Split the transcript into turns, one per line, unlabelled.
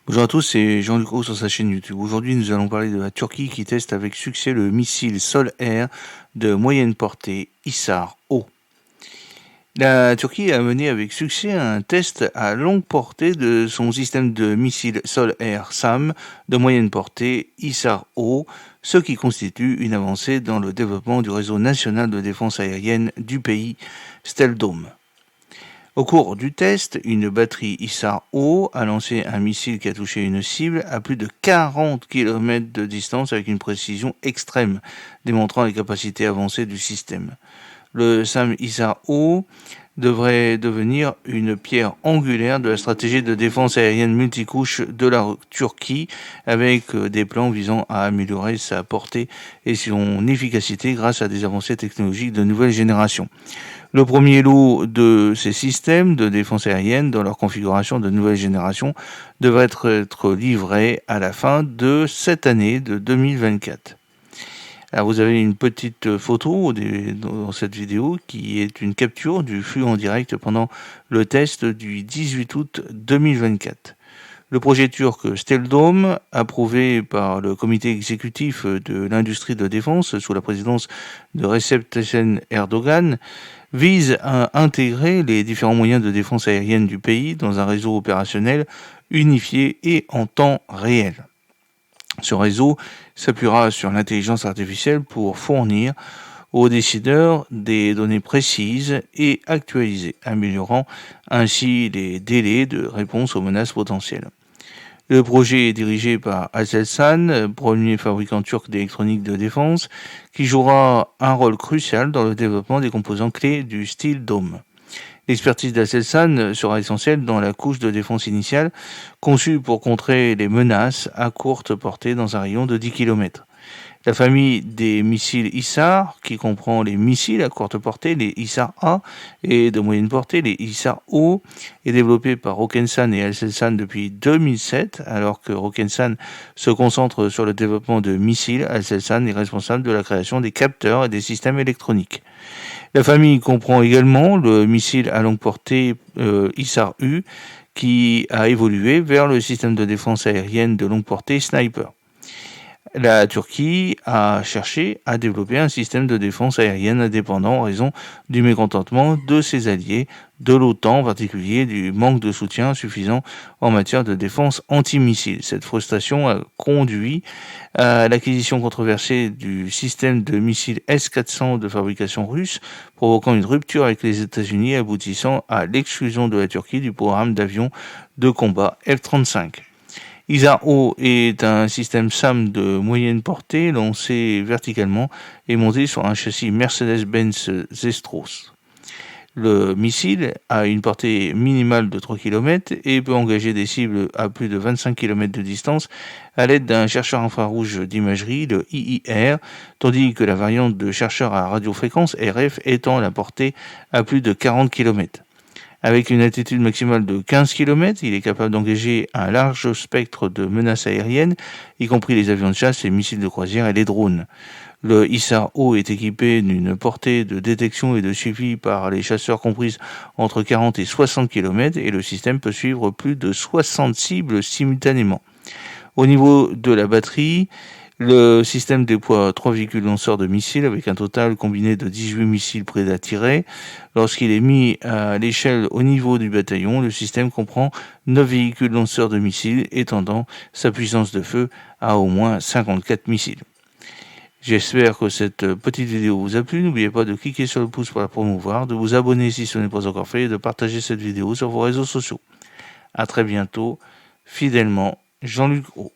Bonjour à tous, c'est Jean-Luc Roux sur sa chaîne YouTube. Aujourd'hui, nous allons parler de la Turquie qui teste avec succès le missile sol-air de moyenne portée Hisar-O. La Turquie a mené avec succès un test à longue portée de son système de missiles sol-air SAM de moyenne portée Hisar-O, ce qui constitue une avancée dans le développement du réseau national de défense aérienne du pays, Steldome. Au cours du test, une batterie Isar-O a lancé un missile qui a touché une cible à plus de 40 km de distance avec une précision extrême, démontrant les capacités avancées du système. Le SAM Isar-O devrait devenir une pierre angulaire de la stratégie de défense aérienne multicouche de la Turquie, avec des plans visant à améliorer sa portée et son efficacité grâce à des avancées technologiques de nouvelle génération. Le premier lot de ces systèmes de défense aérienne dans leur configuration de nouvelle génération devrait être livré à la fin de cette année de 2024. Alors vous avez une petite photo dans cette vidéo qui est une capture du flux en direct pendant le test du 18 août 2024. Le projet turc Steldome, approuvé par le comité exécutif de l'industrie de défense sous la présidence de Recep Tayyip Erdogan, vise à intégrer les différents moyens de défense aérienne du pays dans un réseau opérationnel unifié et en temps réel. Ce réseau s'appuiera sur l'intelligence artificielle pour fournir aux décideurs des données précises et actualisées, améliorant ainsi les délais de réponse aux menaces potentielles. Le projet est dirigé par Aselsan, premier fabricant turc d'électronique de défense, qui jouera un rôle crucial dans le développement des composants clés du style Dome. L'expertise d'Aselsan sera essentielle dans la couche de défense initiale, conçue pour contrer les menaces à courte portée dans un rayon de 10 km. La famille des missiles ISAR, qui comprend les missiles à courte portée, les ISAR-A, et de moyenne portée, les ISAR-O, est développée par Roketsan et Aselsan depuis 2007, alors que Roketsan se concentre sur le développement de missiles. Aselsan est responsable de la création des capteurs et des systèmes électroniques. La famille comprend également le missile à longue portée ISAR-U, qui a évolué vers le système de défense aérienne de longue portée Sniper. La Turquie a cherché à développer un système de défense aérienne indépendant en raison du mécontentement de ses alliés, de l'OTAN en particulier, du manque de soutien suffisant en matière de défense antimissile. Cette frustration a conduit à l'acquisition controversée du système de missiles S-400 de fabrication russe, provoquant une rupture avec les États-Unis aboutissant à l'exclusion de la Turquie du programme d'avions de combat F-35. Isar-O est un système SAM de moyenne portée lancé verticalement et monté sur un châssis Mercedes-Benz Zestros. Le missile a une portée minimale de 3 km et peut engager des cibles à plus de 25 km de distance à l'aide d'un chercheur infrarouge d'imagerie, le IIR, tandis que la variante de chercheur à radiofréquence RF étend la portée à plus de 40 km. Avec une altitude maximale de 15 km, il est capable d'engager un large spectre de menaces aériennes, y compris les avions de chasse, les missiles de croisière et les drones. Le ISAR-O est équipé d'une portée de détection et de suivi par les chasseurs comprise entre 40 et 60 km et le système peut suivre plus de 60 cibles simultanément. Au niveau de la batterie, le système déploie 3 véhicules lanceurs de missiles avec un total combiné de 18 missiles prêts à tirer. Lorsqu'il est mis à l'échelle au niveau du bataillon, le système comprend 9 véhicules lanceurs de missiles, étendant sa puissance de feu à au moins 54 missiles. J'espère que cette petite vidéo vous a plu. N'oubliez pas de cliquer sur le pouce pour la promouvoir, de vous abonner si ce n'est pas encore fait et de partager cette vidéo sur vos réseaux sociaux. À très bientôt, fidèlement, Jean-Luc Roux.